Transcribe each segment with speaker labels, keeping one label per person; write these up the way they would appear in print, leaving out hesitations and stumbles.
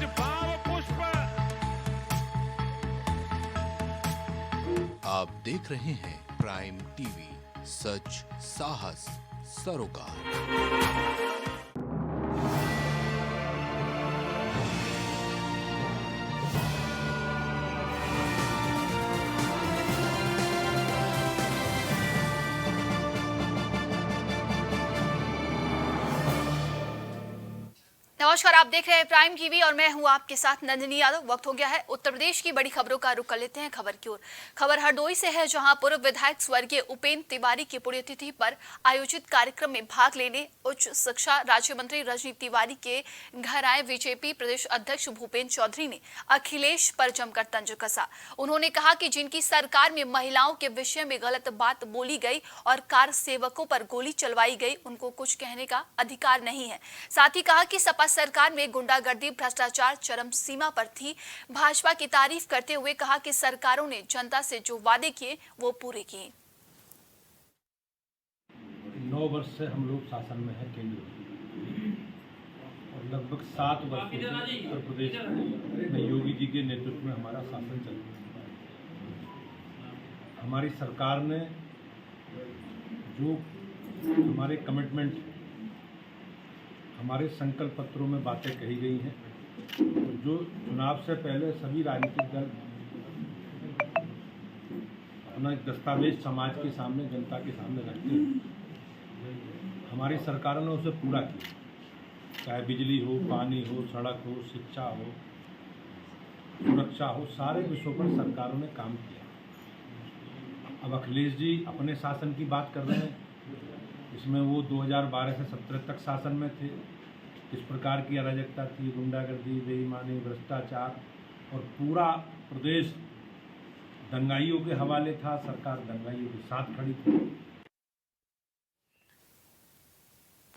Speaker 1: आज भाव पुष्प।
Speaker 2: आप देख रहे हैं प्राइम टीवी, सच साहस सरोकार।
Speaker 3: नमस्कार, आप देख रहे हैं प्राइम टीवी और मैं हूं आपके साथ नंदिनी यादव। वक्त हो गया है उत्तर प्रदेश की बड़ी खबरों का रुख कर लेते हैं खबर की ओर। खबर हरदोई से है, जहां पूर्व विधायक स्वर्गीय उपेंद्र तिवारी की पुण्यतिथि पर आयोजित कार्यक्रम में भाग लेने उच्च शिक्षा राज्य मंत्री रजनी तिवारी के घर आए बीजेपी प्रदेश अध्यक्ष भूपेंद्र चौधरी ने अखिलेश पर जमकर तंज कसा। उन्होंने कहा कि जिनकी सरकार में महिलाओं के विषय में गलत बात बोली गई और कार सेवकों पर गोली चलवाई गई, उनको कुछ कहने का अधिकार नहीं है। साथ ही कहा कि सपा सरकार में गुंडागर्दी भ्रष्टाचार चरम सीमा पर थी। भाजपा की तारीफ करते हुए कहा कि सरकारों ने जनता से जो वादे किए वो पूरे किए।
Speaker 4: 9 वर्ष से हम लोग शासन में हैं केंद्र और लगभग 7 वर्ष से उत्तर प्रदेश में योगी जी के नेतृत्व में हमारा शासन चल रहा है। हमारी सरकार ने जो हमारे कमिटमेंट, हमारे संकल्प पत्रों में बातें कही गई हैं, जो चुनाव से पहले सभी राजनीतिक दल अपना एक दस्तावेज समाज के सामने, जनता के सामने रखते हैं, हमारी सरकारों ने उसे पूरा किया। चाहे बिजली हो, पानी हो, सड़क हो, शिक्षा हो, सुरक्षा हो, सारे विषयों पर सरकारों ने काम किया। अब अखिलेश जी अपने शासन की बात कर रहे हैं, इसमें वो 2012 से 17 तक शासन में थे। किस प्रकार की अराजकता थी, गुंडागर्दी, बेईमानी, भ्रष्टाचार, और पूरा प्रदेश दंगाइयों के हवाले था। सरकार दंगाइयों के साथ खड़ी थी।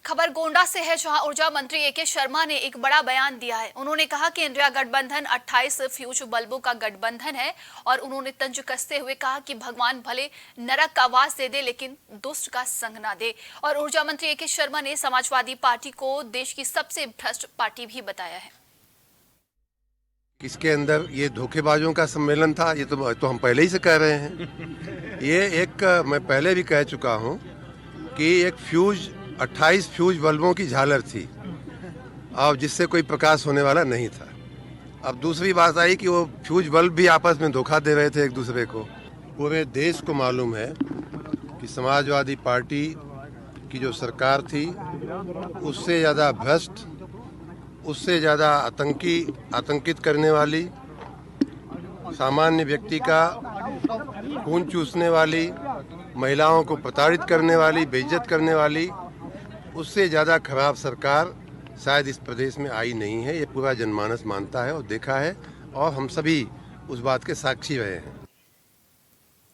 Speaker 3: खबर गोंडा से है, जहां ऊर्जा मंत्री ए.के. शर्मा ने एक बड़ा बयान दिया है। उन्होंने कहा कि इंडिया गठबंधन 28 फ्यूज बल्बों का गठबंधन है और उन्होंने तंज कसते हुए कहा कि भगवान भले नरक का वास दे दे, लेकिन दुष्ट का संग ना दे। और ऊर्जा मंत्री ए.के. शर्मा ने समाजवादी पार्टी को देश की सबसे भ्रष्ट पार्टी भी बताया है।
Speaker 5: इसके अंदर ये धोखेबाजों का सम्मेलन था, ये तो हम पहले ही से कह रहे हैं। ये एक मैं पहले भी कह चुका हूँ कि एक फ्यूज 28 फ्यूज बल्बों की झालर थी और जिससे कोई प्रकाश होने वाला नहीं था। अब दूसरी बात आई कि वो फ्यूज बल्ब भी आपस में धोखा दे रहे थे एक दूसरे को। पूरे देश को मालूम है कि समाजवादी पार्टी की जो सरकार थी उससे ज़्यादा भ्रष्ट, उससे ज़्यादा आतंकित करने वाली, सामान्य व्यक्ति का खून चूसने वाली, महिलाओं को प्रताड़ित करने वाली, बेइज्जत करने वाली, उससे ज़्यादा खराब सरकार शायद इस प्रदेश में आई नहीं है। ये पूरा जनमानस मानता है और देखा है, और हम सभी उस बात के साक्षी रहे हैं।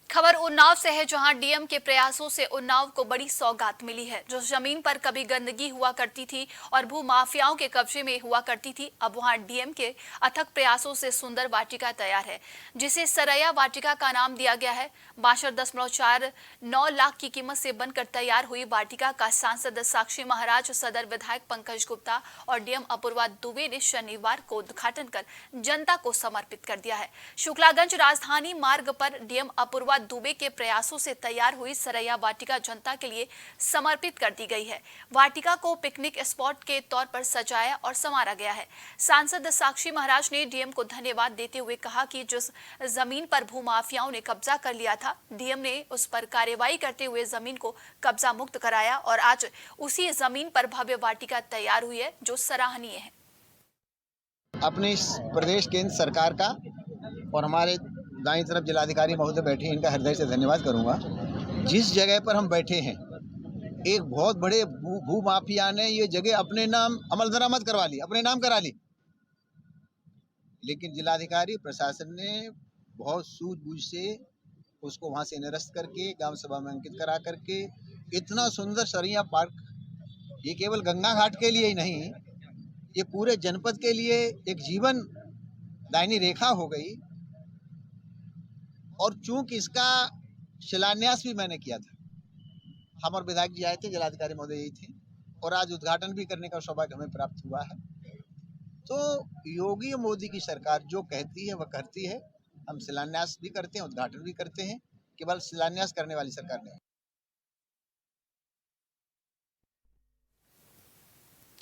Speaker 3: खबर उन्नाव से है, जहां डीएम के प्रयासों से उन्नाव को बड़ी सौगात मिली है। जो जमीन पर कभी गंदगी हुआ करती थी और भू माफियाओं के कब्जे में हुआ करती थी, अब वहां डीएम के अथक प्रयासों से सुंदर वाटिका तैयार है, जिसे सरैया वाटिका का नाम दिया गया है। 62.49 लाख की कीमत से बनकर तैयार हुई वाटिका का सांसद साक्षी महाराज, सदर विधायक पंकज गुप्ता और डीएम अपूर्वा दुबे ने शनिवार को उद्घाटन कर जनता को समर्पित कर दिया है। शुक्लागंज राजधानी मार्ग पर डीएम अपूर्वा दुबे के प्रयासों से तैयार हुई सरैया वाटिका जनता के लिए समर्पित कर दी गई है। वाटिका को पिकनिक स्पॉट के तौर पर सजाया और संवारा गया है। सांसद साक्षी महाराज ने डीएम को धन्यवाद देते हुए कहा कि जिस जमीन पर भूमाफियाओं ने कब्जा कर लिया था, डीएम ने उस पर कार्रवाई करते हुए जमीन को कब्जा मुक्त कराया और आज उसी जमीन पर भव्य वाटिका तैयार हुई है, जो सराहनीय है।
Speaker 6: अपनी प्रदेश केंद्र सरकार का और हमारे दाईं तरफ जिलाधिकारी महोदय बैठे हैं, इनका हृदय से धन्यवाद करूंगा। जिस जगह पर हम बैठे हैं, एक बहुत बड़े भू माफिया ने ये जगह अपने नाम अमल दरामद करवा ली, अपने नाम करा ली, लेकिन जिलाधिकारी प्रशासन ने बहुत सूझबूझ से उसको वहां से निरस्त करके ग्राम सभा में अंकित करा करके इतना सुंदर सरैया पार्क, ये केवल गंगा घाट के लिए ही नहीं, ये पूरे जनपद के लिए एक जीवन दायनी रेखा हो गई। और चूंकि इसका शिलान्यास भी मैंने किया था, हम और विधायक जी आए थे, जिलाधिकारी महोदय यही थे, और आज उद्घाटन भी करने का सौभाग्य हमें प्राप्त हुआ है। तो योगी और मोदी की सरकार जो कहती है वह करती है। हम शिलान्यास भी करते हैं, उद्घाटन भी करते हैं, केवल शिलान्यास करने वाली सरकार नहीं।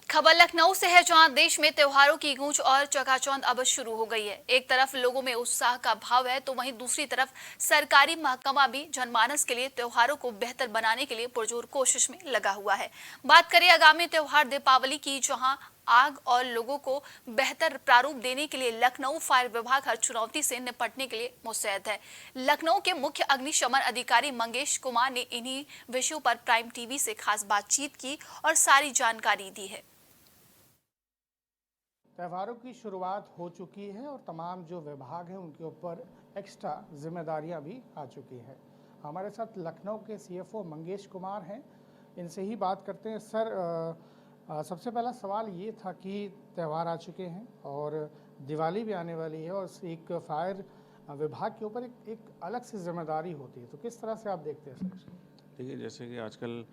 Speaker 3: खबर लखनऊ से है, जहां देश में त्योहारों की गूंज और चकाचौंध अब शुरू हो गई है। एक तरफ लोगों में उत्साह का भाव है, तो वहीं दूसरी तरफ सरकारी महकमा भी जनमानस के लिए त्योहारों को बेहतर बनाने के लिए पुरजोर कोशिश में लगा हुआ है। बात करें आगामी त्योहार दीपावली की, जहां आग और लोगों को बेहतर प्रारूप देने के लिए लखनऊ फायर विभाग हर चुनौती से निपटने के लिए मुस्तैद है। लखनऊ के मुख्य अग्निशमन अधिकारी मंगेश कुमार ने इन्हीं विषयों पर प्राइम टीवी से खास बातचीत की और सारी जानकारी दी है।
Speaker 1: त्योहारों की शुरुआत हो चुकी है और तमाम जो विभाग हैं उनके ऊपर एक्स्ट्रा जिम्मेदारियां भी आ चुकी हैं। हमारे साथ लखनऊ के सीएफओ मंगेश कुमार हैं, इनसे ही बात करते हैं। सर, सबसे पहला सवाल ये था कि त्यौहार आ चुके हैं और दिवाली भी आने वाली है और एक फायर विभाग के ऊपर एक अलग सी जिम्मेदारी होती है, तो किस तरह से आप देखते हैं सर इसको?
Speaker 7: देखिए, जैसे कि आजकल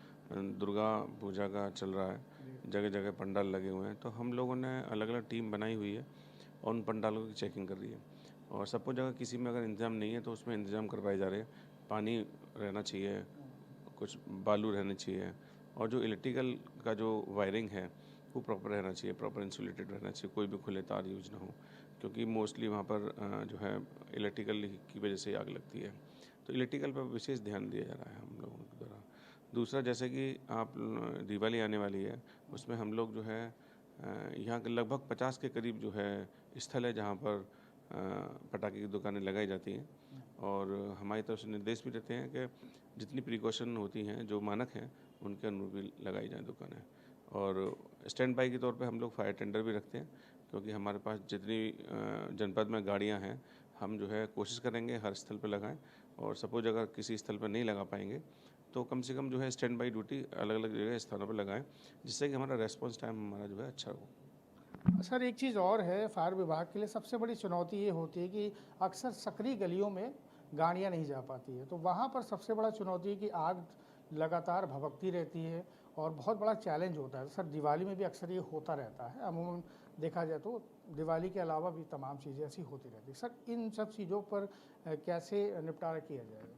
Speaker 7: दुर्गा पूजा का चल रहा है, जगह जगह पंडाल लगे हुए हैं, तो हम लोगों ने अलग अलग टीम बनाई हुई है और उन पंडालों की चेकिंग कर रही है। और सबको जगह किसी में अगर इंतजाम नहीं है तो उसमें इंतजाम करवाए जा रहे हैं। पानी रहना चाहिए, कुछ बालू रहने चाहिए, और जो इलेक्ट्रिकल का जो वायरिंग है वो प्रॉपर रहना चाहिए, प्रॉपर इंसुलेटेड रहना चाहिए, कोई भी खुले तार यूज ना हो, क्योंकि मोस्टली वहाँ पर जो है इलेक्ट्रिकल की वजह से आग लगती है। तो इलेक्ट्रिकल पर विशेष ध्यान दिया जा रहा है हम लोगों के द्वारा। दूसरा, जैसे कि आप दिवाली आने वाली है, उसमें हम लोग जो है यहाँ के लगभग 50 के करीब जो है स्थल है जहाँ पर पटाखे की दुकानें लगाई जाती हैं, और हमारी तरफ से निर्देश भी रहते हैं कि जितनी प्रिकॉशन होती हैं, जो मानक हैं, उनके अनुरूप भी लगाई जाएँ दुकानें। और स्टैंड बाई के तौर पे हम लोग फायर टेंडर भी रखते हैं, क्योंकि हमारे पास जितनी जनपद में गाड़ियाँ हैं, हम जो है कोशिश करेंगे हर स्थल पर लगाएं, और सपोज अगर किसी स्थल पर नहीं लगा पाएंगे तो कम से कम जो है स्टैंड बाई ड्यूटी अलग अलग जगह स्थानों पर लगाएं, जिससे कि हमारा रेस्पॉन्स टाइम हमारा जो है अच्छा हो।
Speaker 1: सर, एक चीज़ और है, फायर विभाग के लिए सबसे बड़ी चुनौती ये होती है कि अक्सर सकरी गलियों में गाड़ियाँ नहीं जा पाती है, तो वहाँ पर सबसे बड़ा चुनौती है कि आग लगातार भभकती रहती है और बहुत बड़ा चैलेंज होता है। सर, दिवाली में भी अक्सर ये होता रहता है, अमूमन देखा जाए तो दिवाली के अलावा भी तमाम चीज़ें ऐसी होती रहती है। सर, इन सब चीज़ों पर कैसे निपटारा किया जाएगा?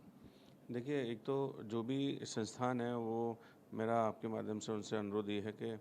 Speaker 7: देखिए, एक तो जो भी संस्थान है, वो मेरा आपके माध्यम से उनसे अनुरोध ये है कि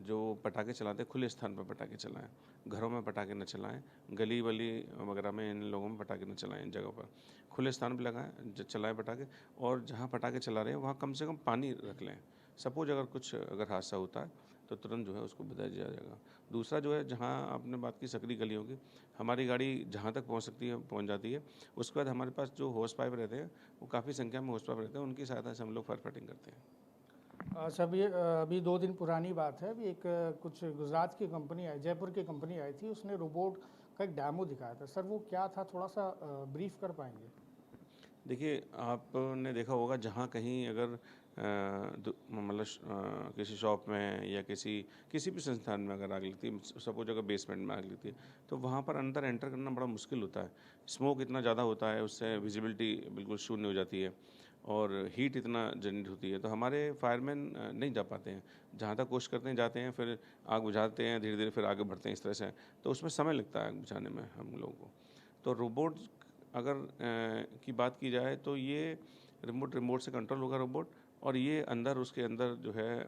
Speaker 7: जो पटाखे चलाते हैं खुले स्थान पर पटाखे चलाएं, घरों में पटाखे न चलाएं, गली वली वगैरह में इन लोगों में पटाखे न चलाएं, इन जगहों पर खुले स्थान पर लगाएं, चलाएं पटाखे। और जहां पटाखे चला रहे हैं वहां कम से कम पानी रख लें। सपोज अगर हादसा होता है तो तुरंत जो है उसको बता दिया जाएगा। दूसरा जो है, जहाँ आपने बात की सकरी गलियों की, हमारी गाड़ी जहाँ तक पहुँच सकती है पहुँच जाती है। उसके बाद हमारे पास जो होस पाइप रहते हैं, वो काफ़ी संख्या में होस पाइप रहते हैं, उनकी सहायता से हम लोग फायर फाइटिंग करते हैं।
Speaker 1: सर, ये अभी 2 दिन पुरानी बात है, अभी एक कुछ गुजरात की कंपनी आई, जयपुर की कंपनी आई थी, उसने रोबोट का एक डेमो दिखाया था। सर, वो क्या था, थोड़ा सा ब्रीफ कर पाएंगे?
Speaker 7: देखिए, आपने देखा होगा जहाँ कहीं अगर मतलब किसी शॉप में या किसी भी संस्थान में अगर आग लगती है, सपोज अगर बेसमेंट में आग लगती है, तो वहाँ पर अंदर एंटर करना बड़ा मुश्किल होता है। स्मोक इतना ज़्यादा होता है, उससे विजिबिलिटी बिल्कुल शून्य हो जाती है और हीट इतना जनरेट होती है, तो हमारे फायरमैन नहीं जा पाते हैं। जहाँ तक कोशिश करते हैं जाते हैं, फिर आग बुझाते हैं, धीरे धीरे फिर आगे बढ़ते हैं इस तरह से, तो उसमें समय लगता है आग बुझाने में हम लोगों को। तो रोबोट अगर की बात की जाए तो ये रिमोट से कंट्रोल होगा रोबोट, और ये उसके अंदर जो है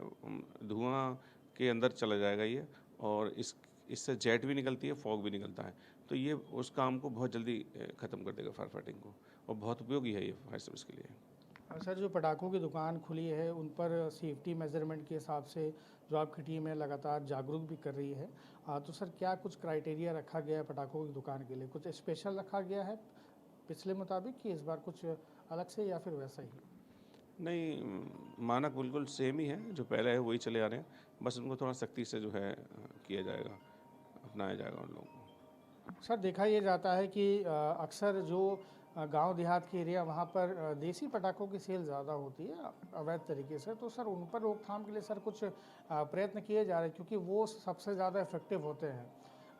Speaker 7: धुआं के अंदर चला जाएगा ये, और इससे जेट भी निकलती है, फॉग भी निकलता है, तो ये उस काम को बहुत जल्दी ख़त्म कर देगा फायर फाइटिंग को, और बहुत उपयोगी है ये फायर सर्विस के लिए।
Speaker 1: सर, जो पटाखों की दुकान खुली है, उन पर सेफ्टी मेजरमेंट के हिसाब से जो आपकी टीम है लगातार जागरूक भी कर रही है, तो सर क्या कुछ क्राइटेरिया रखा गया है पटाखों की दुकान के लिए? कुछ स्पेशल रखा गया है पिछले मुताबिक कि इस बार कुछ अलग से, या फिर वैसा ही?
Speaker 7: नहीं, मानक बिल्कुल सेम ही है, जो पहले है वही चले आ रहे हैं, बस उनको थोड़ा सख्ती से जो है किया जाएगा, अपनाया जाएगा उन लोगों को।
Speaker 1: सर, देखा ये जाता है कि अक्सर जो गांव देहात के एरिया, वहाँ पर देसी पटाखों की सेल ज़्यादा होती है अवैध तरीके से, तो सर उन पर रोकथाम के लिए सर कुछ प्रयत्न किए जा रहे हैं, क्योंकि वो सबसे ज़्यादा इफेक्टिव होते हैं।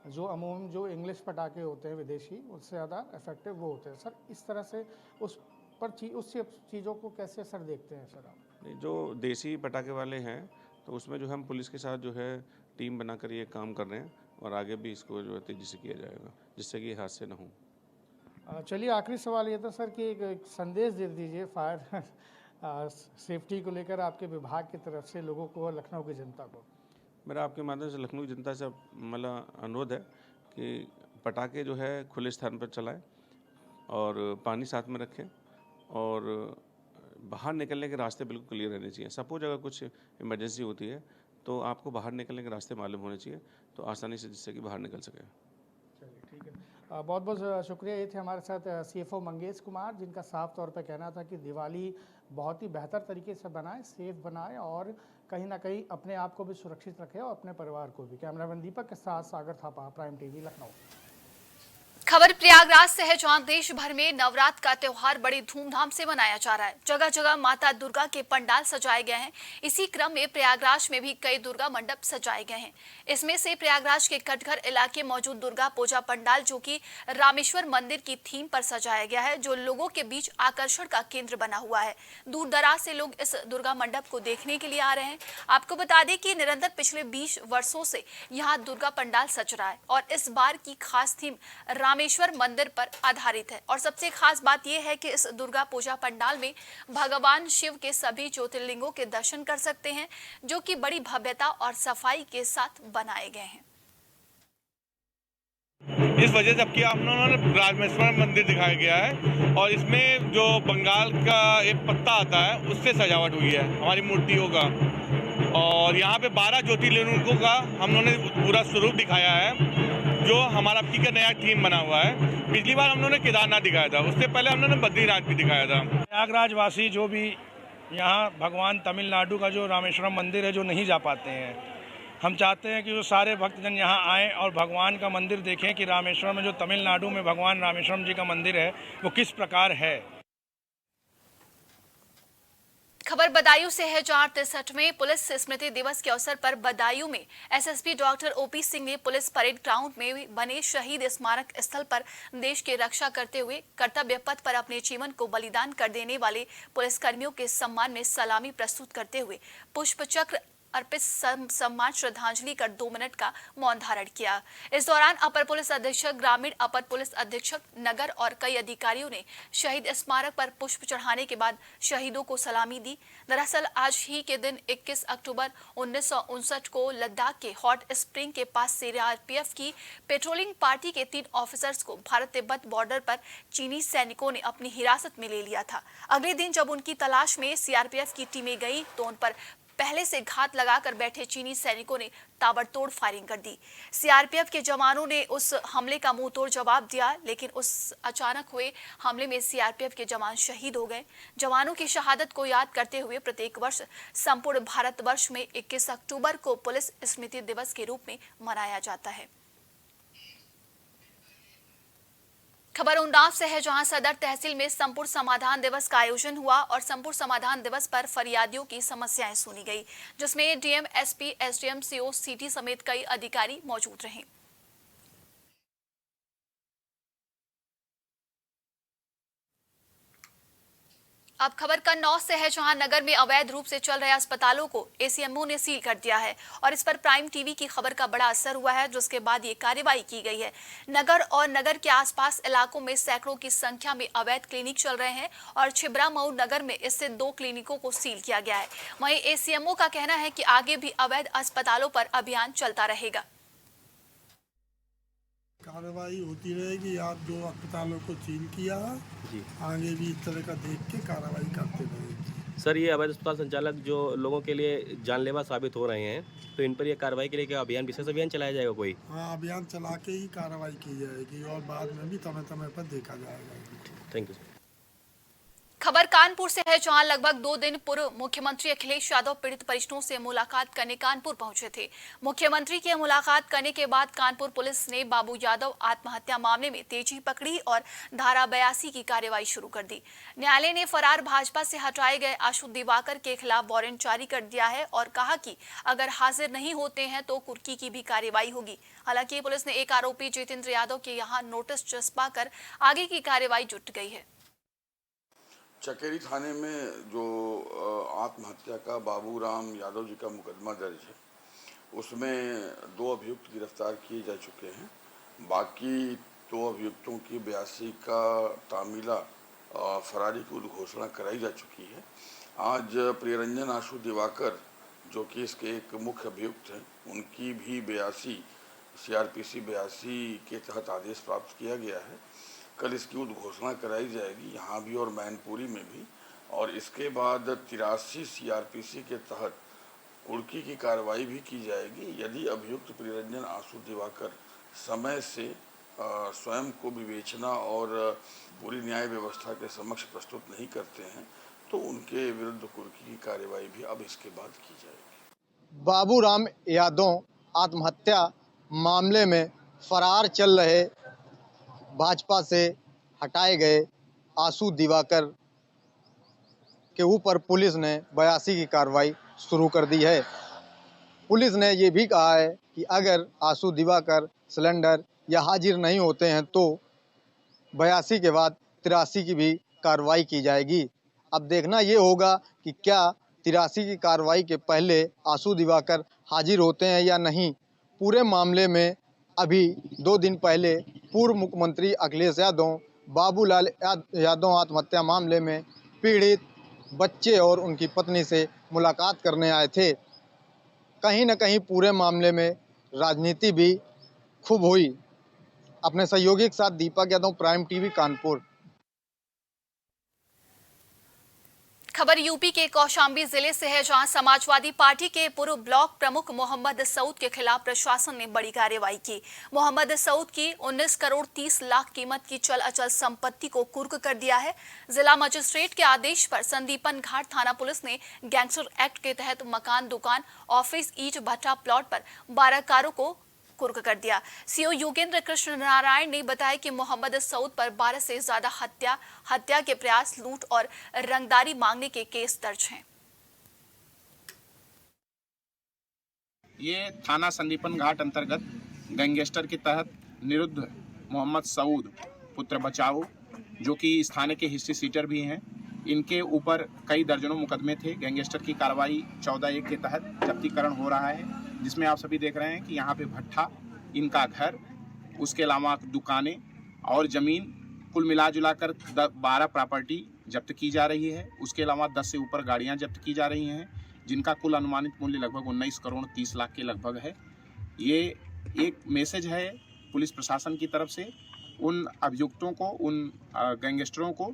Speaker 1: जो अमूमन जो इंग्लिश पटाखे होते हैं विदेशी, उससे ज़्यादा इफेक्टिव वो होते हैं। सर, इस तरह से उस चीज़ों को कैसे सर देखते हैं सर आप?
Speaker 7: जो देसी पटाखे वाले हैं, तो उसमें जो हम पुलिस के साथ जो है टीम बनाकर ये काम कर रहे हैं और आगे भी इसको जो है तेज़ी से किया जाएगा, जिससे कि हादसे न हों।
Speaker 1: चलिए आखिरी सवाल ये था सर कि एक संदेश दे दीजिए फायर सेफ्टी को लेकर आपके विभाग की तरफ से लोगों को, लखनऊ की जनता को।
Speaker 7: मेरा आपके माध्यम से लखनऊ की जनता से मतलब अनुरोध है कि पटाखे जो है खुले स्थान पर चलाएं और पानी साथ में रखें और बाहर निकलने के रास्ते बिल्कुल क्लियर रहने चाहिए। सपोज अगर कुछ इमरजेंसी होती है तो आपको बाहर निकलने के रास्ते मालूम होने चाहिए, तो आसानी से जिससे कि बाहर निकल सके।
Speaker 1: चलिए ठीक है, बहुत बहुत शुक्रिया। ये थे हमारे साथ CFO मंगेश कुमार, जिनका साफ तौर पर कहना था कि दिवाली बहुत ही बेहतर तरीके से बनाएं, सेफ बनाएं और कहीं ना कहीं अपने आप को भी सुरक्षित रखें और अपने परिवार को भी। कैमरामैन दीपक के साथ सागर थापा, प्राइम TV, लखनऊ।
Speaker 3: खबर प्रयागराज से है, जहां देश भर में नवरात्र का त्योहार बड़ी धूमधाम से मनाया जा रहा है। जगह जगह माता दुर्गा के पंडाल सजाए गए हैं। इसी क्रम में प्रयागराज में भी कई दुर्गा मंडप सजाए गए हैं। इसमें से प्रयागराज के कटघर इलाके मौजूद दुर्गा पूजा पंडाल, जो कि रामेश्वर मंदिर की थीम पर सजाया गया है, जो लोगों के बीच आकर्षण का केंद्र बना हुआ है। दूर दराज से लोग इस दुर्गा मंडप को देखने के लिए आ रहे हैं। आपको बता दें कि निरंतर पिछले 20 वर्षों से यहाँ दुर्गा पंडाल सज रहा है और इस बार की खास थीम रामेश्वर मंदिर पर आधारित है। और सबसे खास बात यह है कि इस दुर्गा पूजा पंडाल में भगवान शिव के सभी ज्योतिर्लिंगों के दर्शन कर सकते हैं, जो कि बड़ी भव्यता और सफाई के साथ बनाए गए हैं।
Speaker 8: इस वजह से अब किया हम लोगों ने रामेश्वर मंदिर दिखाया गया है और इसमें जो बंगाल का एक पत्ता आता है उससे सजावट हुई है हमारी मूर्तियों का। और यहाँ पे 12 ज्योतिर्लिंगों का हम लोगों ने पूरा स्वरूप दिखाया है, जो हमारा अब का नया थीम बना हुआ है। पिछली बार हम लोगों ने केदारनाथ दिखाया था, उससे पहले हम लोगों ने बद्रीनाथ भी दिखाया था।
Speaker 9: प्रयागराज वासी जो भी यहाँ भगवान तमिलनाडु का जो रामेश्वरम मंदिर है, जो नहीं जा पाते हैं, हम चाहते हैं कि वो सारे भक्तजन यहाँ आएँ और भगवान का मंदिर देखें कि रामेश्वरम में जो तमिलनाडु में भगवान रामेश्वरम जी का मंदिर है वो किस प्रकार है।
Speaker 3: खबर बदायूं से है, जहां 63वें पुलिस स्मृति दिवस के अवसर पर बदायूं में SSP डॉक्टर OP सिंह ने पुलिस परेड ग्राउंड में बने शहीद स्मारक स्थल पर देश की रक्षा करते हुए कर्तव्य पथ पर अपने जीवन को बलिदान कर देने वाले पुलिसकर्मियों के सम्मान में सलामी प्रस्तुत करते हुए पुष्प चक्र अर्पित सम्मान श्रद्धांजलि कर 2 मिनट का मौन धारण किया। इस दौरान अपर पुलिस अधीक्षक ग्रामीण, अपर पुलिस अधीक्षक नगर और कई अधिकारियों ने शहीद स्मारक पर पुष्प चढ़ाने के बाद शहीदों को सलामी दी। दरअसल आज ही के दिन 21 अक्टूबर 1959 को लद्दाख के हॉट स्प्रिंग के पास CRPF की पेट्रोलिंग पार्टी के 3 ऑफिसर्स को भारत तिब्बत बॉर्डर पर चीनी सैनिकों ने अपनी हिरासत में ले लिया था। अगले दिन जब उनकी तलाश में CRPF की टीमें गई तो उन पर पहले से घात लगाकर बैठे चीनी सैनिकों ने ताबड़तोड़ फायरिंग कर दी। CRPF के जवानों ने उस हमले का मुंहतोड़ जवाब दिया, लेकिन उस अचानक हुए हमले में CRPF के जवान शहीद हो गए। जवानों की शहादत को याद करते हुए प्रत्येक वर्ष संपूर्ण भारतवर्ष में 21 अक्टूबर को पुलिस स्मृति दिवस के रूप में मनाया जाता है। खबर उन्नाव से है, जहां सदर तहसील में संपूर्ण समाधान दिवस का आयोजन हुआ और संपूर्ण समाधान दिवस पर फरियादियों की समस्याएं सुनी गई, जिसमें DM, SP, SDM, CO, CT समेत कई अधिकारी मौजूद रहे। अब खबर कन्नौज से है, जहां नगर में अवैध रूप से चल रहे अस्पतालों को ACMO ने सील कर दिया है और इस पर प्राइम TV की खबर का बड़ा असर हुआ है, जिसके बाद ये कार्रवाई की गई है। नगर और नगर के आसपास इलाकों में सैकड़ों की संख्या में अवैध क्लिनिक चल रहे हैं और छिबरा मऊ नगर में इससे 2 क्लिनिकों को सील किया गया है। वहीं ACMO का कहना है कि आगे भी अवैध अस्पतालों पर अभियान चलता रहेगा।
Speaker 10: कार्रवाई होती रहेगी। आप जो अस्पतालों को सील किया जी, आगे भी इस तरह का देख के कार्रवाई करते रहेंगे।
Speaker 11: सर, ये अवैध अस्पताल संचालक जो लोगों के लिए जानलेवा साबित हो रहे हैं, तो इन पर ये कार्रवाई के लिए क्या अभियान, विशेष अभियान चलाया जाएगा कोई?
Speaker 10: हाँ, अभियान चला के ही कार्रवाई की जाएगी और बाद में भी समय समय पर देखा जाएगा।
Speaker 11: Thank you.
Speaker 3: खबर कानपुर से है, जहां लगभग 2 दिन पूर्व मुख्यमंत्री अखिलेश यादव पीड़ित परिजनों से मुलाकात करने कानपुर पहुंचे थे। मुख्यमंत्री की मुलाकात करने के बाद कानपुर पुलिस ने बाबू यादव आत्महत्या मामले में तेजी पकड़ी और धारा 82 की कार्रवाई शुरू कर दी। न्यायालय ने फरार भाजपा से हटाए गए आशु दिवाकर के खिलाफ वारंट जारी कर दिया है और कहा कि अगर हाजिर नहीं होते हैं तो कुर्की की भी कार्रवाई होगी। हालांकि पुलिस ने एक आरोपी जितेंद्र यादव के यहाँ नोटिस चस्पा कर आगे की कार्रवाई जुट गई है।
Speaker 12: चकेरी थाने में जो आत्महत्या का बाबूराम यादव जी का मुकदमा दर्ज है, उसमें 2 अभियुक्त गिरफ्तार किए जा चुके हैं। बाकी 2 अभियुक्तों की 82 का तामीला फरारी की घोषणा कराई जा चुकी है। आज प्रियरंजन आशु दिवाकर जो कि इसके एक मुख्य अभियुक्त हैं, उनकी भी 82 CRPC 82 के तहत आदेश प्राप्त किया गया है। कल इसकी उद्घोषणा कराई जाएगी यहाँ भी और मैनपुरी में भी, और इसके बाद 83 CRPC के तहत कुर्की की कार्रवाई भी की जाएगी। यदि अभियुक्त प्रियरंजन आशु दिवाकर समय से स्वयं को विवेचना और पूरी न्याय व्यवस्था के समक्ष प्रस्तुत नहीं करते हैं तो उनके विरुद्ध कुर्की की कार्रवाई भी अब इसके बाद की जाएगी।
Speaker 6: बाबूराम यादव आत्महत्या मामले में फरार चल रहे भाजपा से हटाए गए आशु दिवाकर के ऊपर पुलिस ने 82 की कार्रवाई शुरू कर दी है। पुलिस ने ये भी कहा है कि अगर आशु दिवाकर सिलेंडर या हाजिर नहीं होते हैं तो 82 के बाद 83 की भी कार्रवाई की जाएगी। अब देखना ये होगा कि क्या 83 की कार्रवाई के पहले आशु दिवाकर हाजिर होते हैं या नहीं। पूरे मामले में अभी 2 दिन पहले पूर्व मुख्यमंत्री अखिलेश यादव बाबूलाल यादव आत्महत्या मामले में पीड़ित बच्चे और उनकी पत्नी से मुलाकात करने आए थे। कहीं न कहीं पूरे मामले में राजनीति भी खूब हुई। अपने सहयोगी के साथ दीपक यादव, प्राइम टीवी, कानपुर।
Speaker 3: खबर यूपी के कौशाम्बी जिले से है, जहां समाजवादी पार्टी के पूर्व ब्लॉक प्रमुख मोहम्मद सऊद के खिलाफ प्रशासन ने बड़ी कार्रवाई की। मोहम्मद सऊद की 19 करोड़ 30 लाख कीमत की चल अचल संपत्ति को कुर्क कर दिया है। जिला मजिस्ट्रेट के आदेश पर संदीपन घाट थाना पुलिस ने गैंगस्टर एक्ट के तहत मकान, दुकान, ऑफिस, ईंट भट्टा प्लॉट पर 12 कारों को कुर्क कर दिया। सीओ योगेंद्र कृष्ण नारायण ने बताया कि मोहम्मद सऊद पर 12 से ज्यादा हत्या के प्रयास, लूट और रंगदारी मांगने के केस दर्ज हैं।
Speaker 9: ये थाना संदीपन घाट अंतर्गत गैंगस्टर के तहत निरुद्ध मोहम्मद सऊद पुत्र बचाओ, जो कि इस थाने के हिस्ट्री सीटर भी हैं, इनके ऊपर कई दर्जनों मुकदमे थे। गैंगस्टर की कार्रवाई 14(1) के तहत जब्तीकरण हो रहा है, जिसमें आप सभी देख रहे हैं कि यहाँ पे भट्ठा, इनका घर, उसके अलावा दुकानें और ज़मीन, कुल मिला जुलाकर 12 प्रॉपर्टी जब्त की जा रही है। उसके अलावा 10 से ऊपर गाड़ियाँ जब्त की जा रही हैं, जिनका कुल अनुमानित मूल्य लगभग 19 करोड़ 30 लाख के लगभग है। ये एक मैसेज है पुलिस प्रशासन की तरफ से उन अभियुक्तों को, उन गैंगस्टरों को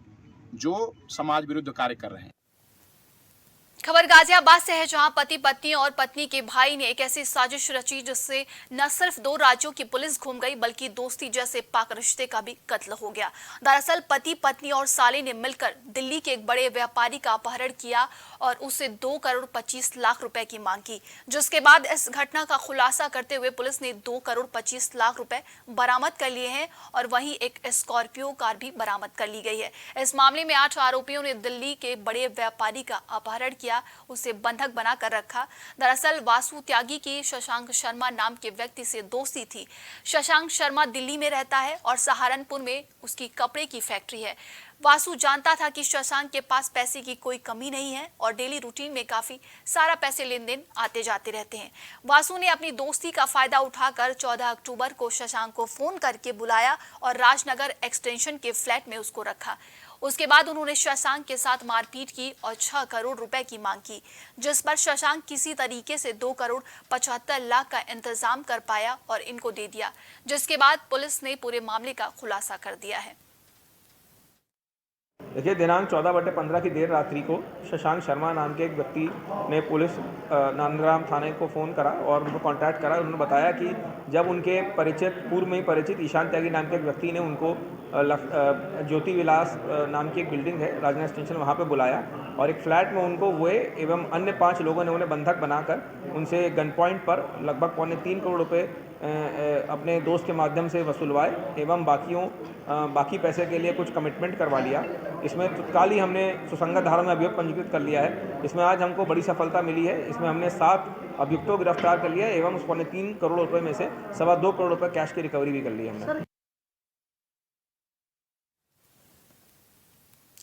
Speaker 9: जो समाज विरुद्ध कार्य कर रहे हैं।
Speaker 3: खबर गाजियाबाद से है, जहां पति पत्नी और पत्नी के भाई ने एक ऐसी साजिश रची जिससे न सिर्फ 2 राज्यों की पुलिस घूम गई बल्कि दोस्ती जैसे पाक रिश्ते का भी कत्ल हो गया। दरअसल पति, पत्नी और साले ने मिलकर दिल्ली के एक बड़े व्यापारी का अपहरण किया और उससे 2 करोड़ 25 लाख रुपए की मांग की, जिसके बाद इस घटना का खुलासा करते हुए पुलिस ने 2 करोड़ 25 लाख रुपए बरामद कर लिए हैं और वहीं एक स्कॉर्पियो कार भी बरामद कर ली गई है। इस मामले में 8 आरोपियों ने दिल्ली के बड़े व्यापारी का अपहरण किया, उसे बंधक बनाकर रखा। दरअसल वासु त्यागी की शशांक शर्मा नाम के व्यक्ति से दोस्ती थी। शशांक शर्मा दिल्ली में रहता है और सहारनपुर में उसकी कपड़े की फैक्ट्री है। वासु जानता था कि शशांक के पास पैसे की कोई कमी नहीं है और डेली रूटीन में काफी सारा पैसे लेन देन आते जाते रहते हैं। वासु ने अपनी दोस्ती का फायदा उठाकर 14 अक्टूबर को शशांक को फोन करके बुलाया और राजनगर एक्सटेंशन के फ्लैट में उसको रखा। उसके बाद उन्होंने शशांक के साथ मारपीट की और 6 करोड़ रुपए की मांग की, जिस पर शशांक किसी तरीके से 2 करोड़ 75 लाख का इंतजाम कर पाया और इनको दे दिया, जिसके बाद पुलिस ने पूरे मामले का खुलासा कर दिया है।
Speaker 13: देखिए, दिनांक 14/15 की देर रात्रि को शशांक शर्मा नाम के एक व्यक्ति ने पुलिस नंदराम थाने को फ़ोन करा और उनको कांटेक्ट करा। उन्होंने बताया कि जब उनके पूर्व में ही परिचित ईशान त्यागी नाम के एक व्यक्ति ने उनको ज्योति विलास नाम की एक बिल्डिंग है राजनगर स्टेशन, वहाँ पे बुलाया और एक फ्लैट में उनको वो एवं अन्य 5 लोगों ने उन्हें बंधक बनाकर उनसे गन पॉइंट पर लगभग 3.25 करोड़ रुपये अपने दोस्त के माध्यम से वसूलवाए एवं बाकी पैसे के लिए कुछ कमिटमेंट करवा लिया। इसमें तत्काल ही हमने सुसंगत धारा में अभियोग पंजीकृत कर लिया है। इसमें आज हमको बड़ी सफलता मिली है। इसमें हमने 7 अभियुक्तों को गिरफ्तार कर लिया एवं उस 3.25 करोड़ रुपये में से 2.25 करोड़ रुपये कैश की रिकवरी भी कर ली हमने।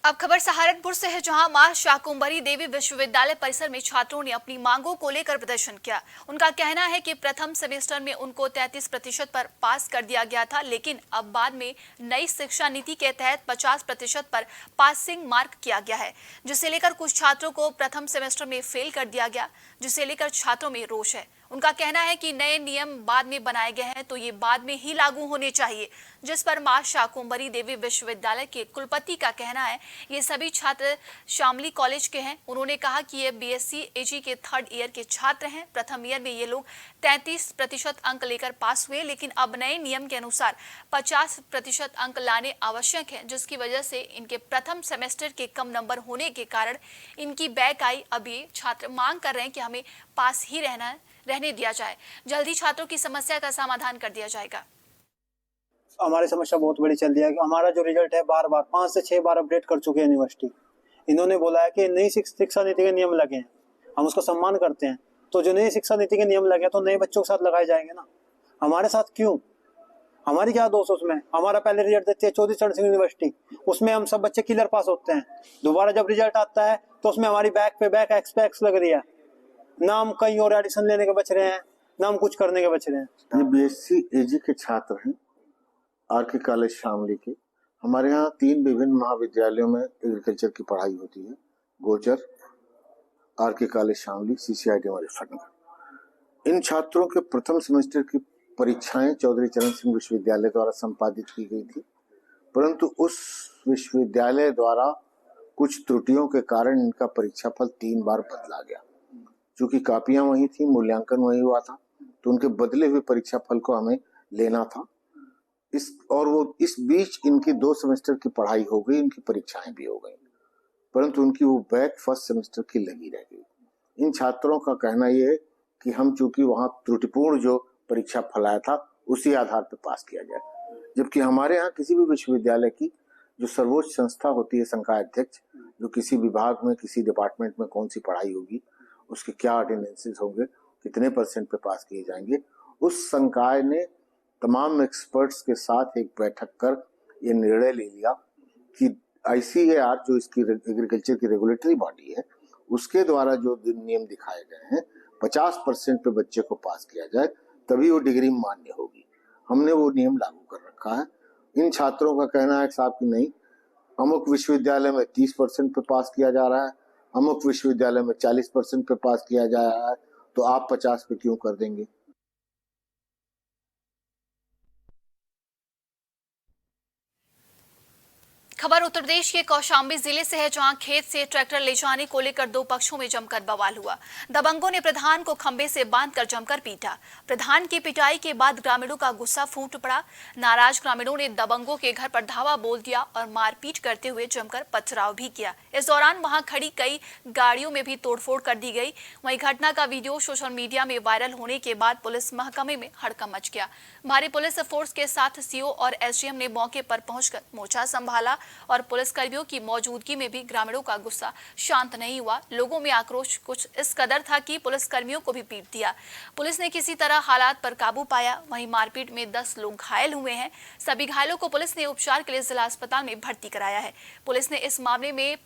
Speaker 3: अब खबर सहारनपुर से है, जहां मां शाकुंभरी देवी विश्वविद्यालय परिसर में छात्रों ने अपनी मांगों को लेकर प्रदर्शन किया। उनका कहना है कि प्रथम सेमेस्टर में उनको 33% पर पास कर दिया गया था, लेकिन अब बाद में नई शिक्षा नीति के तहत 50% पर पासिंग मार्क किया गया है, जिसे लेकर कुछ छात्रों को प्रथम सेमेस्टर में फेल कर दिया गया, जिसे लेकर छात्रों में रोष है। उनका कहना है कि नए नियम बाद में बनाए गए हैं तो ये बाद में ही लागू होने चाहिए, जिस पर मां शाकुंभरी देवी विश्वविद्यालय के कुलपति का कहना है ये सभी छात्र शामली कॉलेज के हैं। उन्होंने कहा कि ये बीएससी एजी के 3rd ईयर के छात्र हैं। प्रथम ईयर में ये लोग 33% अंक लेकर पास हुए, लेकिन अब नए नियम के अनुसार 50% अंक लाने आवश्यक है, जिसकी वजह से इनके प्रथम सेमेस्टर के कम नंबर होने के कारण इनकी बैक आई। अब ये छात्र मांग कर रहे हैं कि हमें पास ही रहने दिया जाए। जल्द ही छात्रों की समस्या का समाधान कर दिया जाएगा।
Speaker 14: हमारी समस्या बहुत बड़ी चल रही है। हमारा जो रिजल्ट है बार 5 से 6 बार अपडेट कर चुके हैं यूनिवर्सिटी। इन्होंने बोला है कि नई शिक्षा नीति के नियम लगे हैं, हम उसका सम्मान करते हैं। तो जो नई शिक्षा नीति के नियम लगे तो नए बच्चों के साथ लगाए जाएंगे ना, हमारे साथ क्यों? हमारी क्या दोष उसमें? हमारा पहले रिजल्ट देती है चौधरी चरण सिंह यूनिवर्सिटी, उसमें हम सब बच्चे क्लियर पास होते हैं। दोबारा जब रिजल्ट आता है तो उसमें हमारी बैक पे बैक एक्स लग रही है, ना हम कहीं और एडिशन लेने के बच रहे हैं, ना हम कुछ करने के बच रहे हैं।
Speaker 15: ये बीएससी एजी के छात्र हैं आरके कॉलेज शामली के। हमारे यहाँ 3 विभिन्न महाविद्यालयों में एग्रीकल्चर की पढ़ाई होती है, गोचर, RK college Shamli, CCIT Muzaffarnagar. इन छात्रों के प्रथम सेमेस्टर की परीक्षाएं चौधरी चरण सिंह विश्वविद्यालय द्वारा संपादित की गई थी, परंतु उस विश्वविद्यालय द्वारा कुछ त्रुटियों के कारण इनका परीक्षा फल 3 बार बदला गया। चूंकि कापियां वही थी, मूल्यांकन वही हुआ था, तो उनके बदले हुए परीक्षा फल को हमें लेना था। इस बीच इनकी 2 सेमेस्टर की पढ़ाई हो गई, इनकी परीक्षाएं भी हो गई, परंतु उनकी वो बैक फर्स्ट सेमेस्टर की लगी रह गई। इन छात्रों का कहना यह है कि हम चूंकि वहां त्रुटिपूर्ण जो परीक्षा फल आया था उसी आधार पर पास किया जाए, जबकि हमारे यहाँ किसी भी विश्वविद्यालय की जो सर्वोच्च संस्था होती है, संकाय अध्यक्ष, जो किसी विभाग में किसी डिपार्टमेंट में कौन सी पढ़ाई होगी, उसके क्या अटेंडेंसेस होंगे, कितने % पे पास किए जाएंगे, उस संकाय ने तमाम एक्सपर्ट्स के साथ एक बैठक कर ये निर्णय ले लिया कि ICAR जो इसकी एग्रीकल्चर की रेगुलेटरी बॉडी है, उसके द्वारा जो नियम दिखाए गए हैं 50% पे बच्चे को पास किया जाए, तभी वो डिग्री मान्य होगी। हमने वो नियम लागू कर रखा है। इन छात्रों का कहना है साहब कि नहीं, अमुक विश्वविद्यालय में 30% पे पास किया जा रहा है, अमुक विश्वविद्यालय में 40% पे पास किया जा रहा है, तो आप 50 पे क्यों कर देंगे?
Speaker 3: खबर उत्तर प्रदेश के कौशाम्बी जिले से है, जहां खेत से ट्रैक्टर ले जाने को लेकर 2 पक्षों में जमकर बवाल हुआ। दबंगों ने प्रधान को खंबे से बांधकर जमकर पीटा। प्रधान की पिटाई के बाद ग्रामीणों का गुस्सा फूट पड़ा। नाराज ग्रामीणों ने दबंगों के घर पर धावा बोल दिया और मारपीट करते हुए जमकर पथराव भी किया। इस दौरान वहां खड़ी कई गाड़ियों में भी तोड़फोड़ कर दी गई। वहीं घटना का वीडियो सोशल मीडिया में वायरल होने के बाद पुलिस महकमे में हड़कंप मच गया। भारी पुलिस फोर्स के साथ सीओ और एसडीएम ने मौके पर पहुंचकर मोर्चा संभाला और पुलिसकर्मियों की मौजूदगी में भी ग्रामीणों का गुस्सा शांत नहीं हुआ। लोगों में आक्रोश कुछ इस कदर था कि पुलिसकर्मियों को भी पीट दिया। पुलिस ने किसी तरह हालात पर काबू पाया। वहीं मारपीट में 10 लोग घायल हुए हैं। सभी घायलों को पुलिस ने उपचार के लिए जिला अस्पताल में भर्ती कराया है। पुलिस ने इस मामले में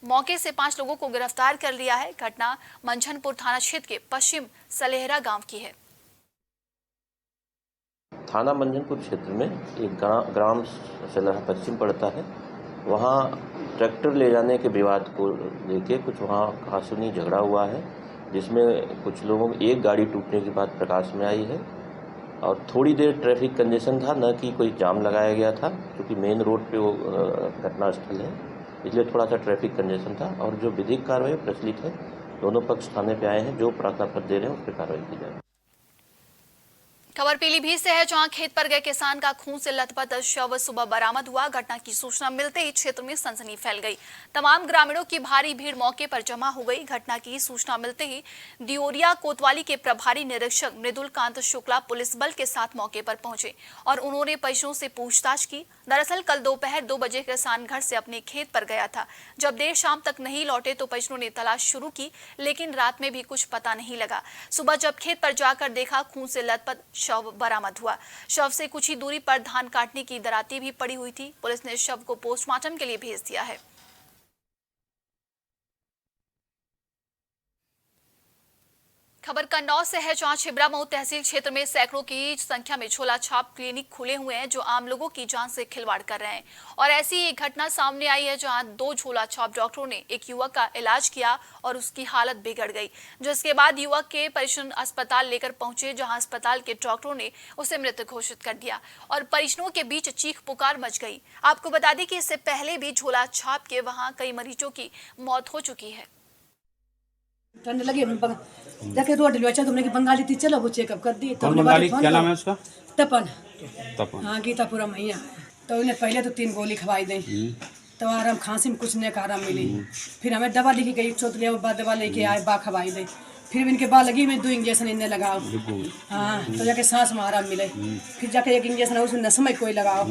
Speaker 3: मौके से 5 लोगों को गिरफ्तार कर लिया है। घटना मंझनपुर थाना क्षेत्र के पश्चिम सलेहरा गांव की है।
Speaker 16: थाना मंझनपुर क्षेत्र में एक ग्राम सलेहरा पश्चिम पड़ता है। वहाँ ट्रैक्टर ले जाने के विवाद को लेके कुछ वहाँ खासुनी झगड़ा हुआ है, जिसमें कुछ लोगों की एक गाड़ी टूटने की बात प्रकाश में आई है और थोड़ी देर ट्रैफिक कंजेशन था, न कि कोई जाम लगाया गया था, क्योंकि मेन रोड पे वो घटनास्थल है, इसलिए थोड़ा सा ट्रैफिक कंजेशन था। और जो विधिक कार्रवाई प्रचलित है, दोनों पक्ष थाने पे आए हैं, जो प्रार्थना पत्र दे रहे हैं उस पर कार्रवाई की जाए।
Speaker 3: खबर पीलीभीत से है, जहां खेत पर गए किसान का खून से लथपथ शव सुबह बरामद हुआ। घटना की सूचना मिलते ही क्षेत्र में सनसनी फैल गई। तमाम ग्रामीणों की भारी भीड़ मौके पर जमा हो गई। घटना की सूचना मिलते ही दियोरिया कोतवाली के प्रभारी निरीक्षक मृदुल कांत शुक्ला पुलिस बल के साथ मौके पर पहुंचे और उन्होंने पशुओं से पूछताछ की। दरअसल कल दोपहर 2 बजे किसान घर से अपने खेत पर गया था। जब देर शाम तक नहीं लौटे तो पशुओं ने तलाश शुरू की, लेकिन रात में भी कुछ पता नहीं लगा। सुबह जब खेत पर जाकर देखा, खून से लथपथ शव बरामद हुआ। शव से कुछ ही दूरी पर धान काटने की दराती भी पड़ी हुई थी। पुलिस ने शव को पोस्टमार्टम के लिए भेज दिया है। खबर कन्नौज से है, जहां छिबरा मऊ तहसील क्षेत्र में सैकड़ों की संख्या में झोला छाप क्लिनिक खुले हुए हैं जो आम लोगों की जान से खिलवाड़ कर रहे हैं। और ऐसी एक घटना सामने आई है जहां 2 झोला छाप डॉक्टरों ने एक युवक का इलाज किया और उसकी हालत बिगड़ गई, जिसके बाद युवक के परिजन अस्पताल लेकर पहुंचे, जहां अस्पताल के डॉक्टरों ने उसे मृत घोषित कर दिया और परिजनों के बीच चीख पुकार मच गई। आपको बता दें कि इससे पहले भी झोला छाप के वहां कई मरीजों की मौत हो चुकी है।
Speaker 17: ठंड लगी जाके रोड डिलवाचा तुमने की बंगाली थी, चलो वो चेकअप कर दी। तो
Speaker 18: बंगाली क्या नाम है उसका?
Speaker 17: तपन। हाँ, गीतापुरा मैया। तो उन्हें पहले तो 3 गोली खवाई दी, तो आराम खांसी में कुछ नहीं आराम मिली। फिर हमें दवा लिखी गई, चौथलिया बाद दवा लेके आए, बा खवाई दी। फिर इनके बाद लगी में 2 इंजेक्शन इन्हें लगाओ। हाँ, तो जाके सांस में आराम मिले। फिर जाके एक इंजेक्शन उसमें नस में कोई लगाओ।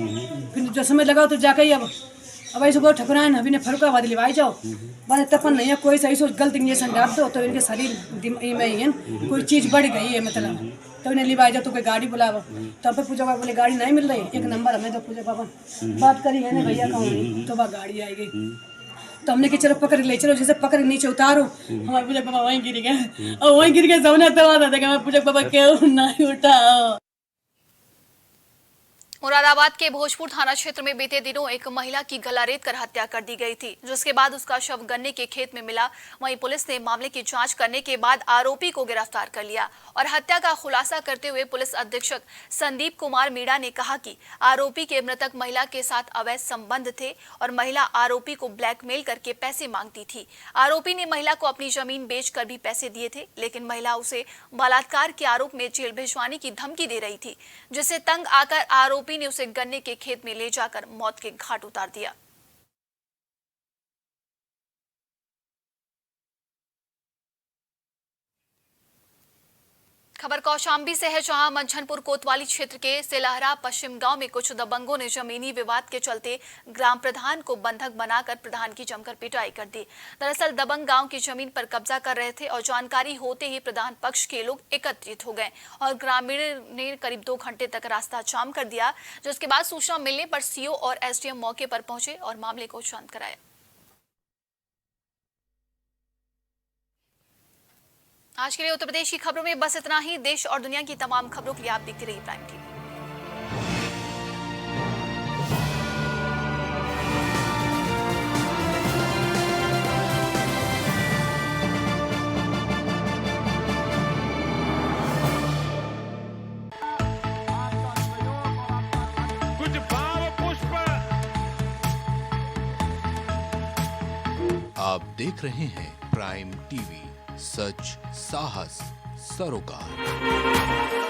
Speaker 17: फिर जो समय लगाओ तो जाके अब ऐसे को ठकुरान अभी ने फरुखाबाद लिवाई जाओ, बस तपन नहीं है कोई सही सो गलत इंजेक्शन डाल दो तो इनके शरीर में ही कोई चीज़ बढ़ गई है, मतलब तो इन्हें लिवाई जाओ तो कोई गाड़ी बुलाओ। तब पे पूजा बाबा बोले गाड़ी नहीं मिल रही, एक नंबर हमें तो पूजा बाबा बात करी है ना भैया कहूँ तो वह गाड़ी आएगी। तो हमने कि चलो पकड़ ले, चलो जैसे पकड़ नीचे उतारो, हमारे पूजा बाबा वहीं गिर गए और वहीं गिर गए सामने तो पूजा बाबा क्यों नहीं उठाओ।
Speaker 3: मुरादाबाद के भोजपुर थाना क्षेत्र में बीते दिनों एक महिला की गला रेत कर हत्या कर दी गई थी, जिसके बाद उसका शव गन्ने के खेत में मिला। वहीं पुलिस ने मामले की जांच करने के बाद आरोपी को गिरफ्तार कर लिया और हत्या का खुलासा करते हुए पुलिस अधीक्षक संदीप कुमार मीणा ने कहा कि आरोपी के मृतक महिला के साथ अवैध संबंध थे और महिला आरोपी को ब्लैकमेल करके पैसे मांगती थी। आरोपी ने महिला को अपनी जमीन बेचकर भी पैसे दिए थे, लेकिन महिला उसे बलात्कार के आरोप में जेल भिजवाने की धमकी दे रही थी, जिससे तंग आकर आरोपी ने उसे गन्ने के खेत में ले जाकर मौत के घाट उतार दिया। खबर कौशाम्बी से है, जहां मंझनपुर कोतवाली क्षेत्र के सेलहरा पश्चिम गांव में कुछ दबंगों ने जमीनी विवाद के चलते ग्राम प्रधान को बंधक बनाकर प्रधान की जमकर पिटाई कर दी। दरअसल दबंग गांव की जमीन पर कब्जा कर रहे थे और जानकारी होते ही प्रधान पक्ष के लोग एकत्रित हो गए और ग्रामीणों ने करीब 2 घंटे तक रास्ता जाम कर दिया, जिसके बाद सूचना मिलने पर सीओ और एसडीएम मौके पर पहुंचे और मामले को शांत कराया। आज के लिए उत्तर प्रदेश की खबरों में बस इतना ही। देश और दुनिया की तमाम खबरों के लिए आप देखते रहिए प्राइम टीवी।
Speaker 8: कुछ भाव पुष्प।
Speaker 2: आप देख रहे हैं प्राइम टीवी, सच साहस सरोकार।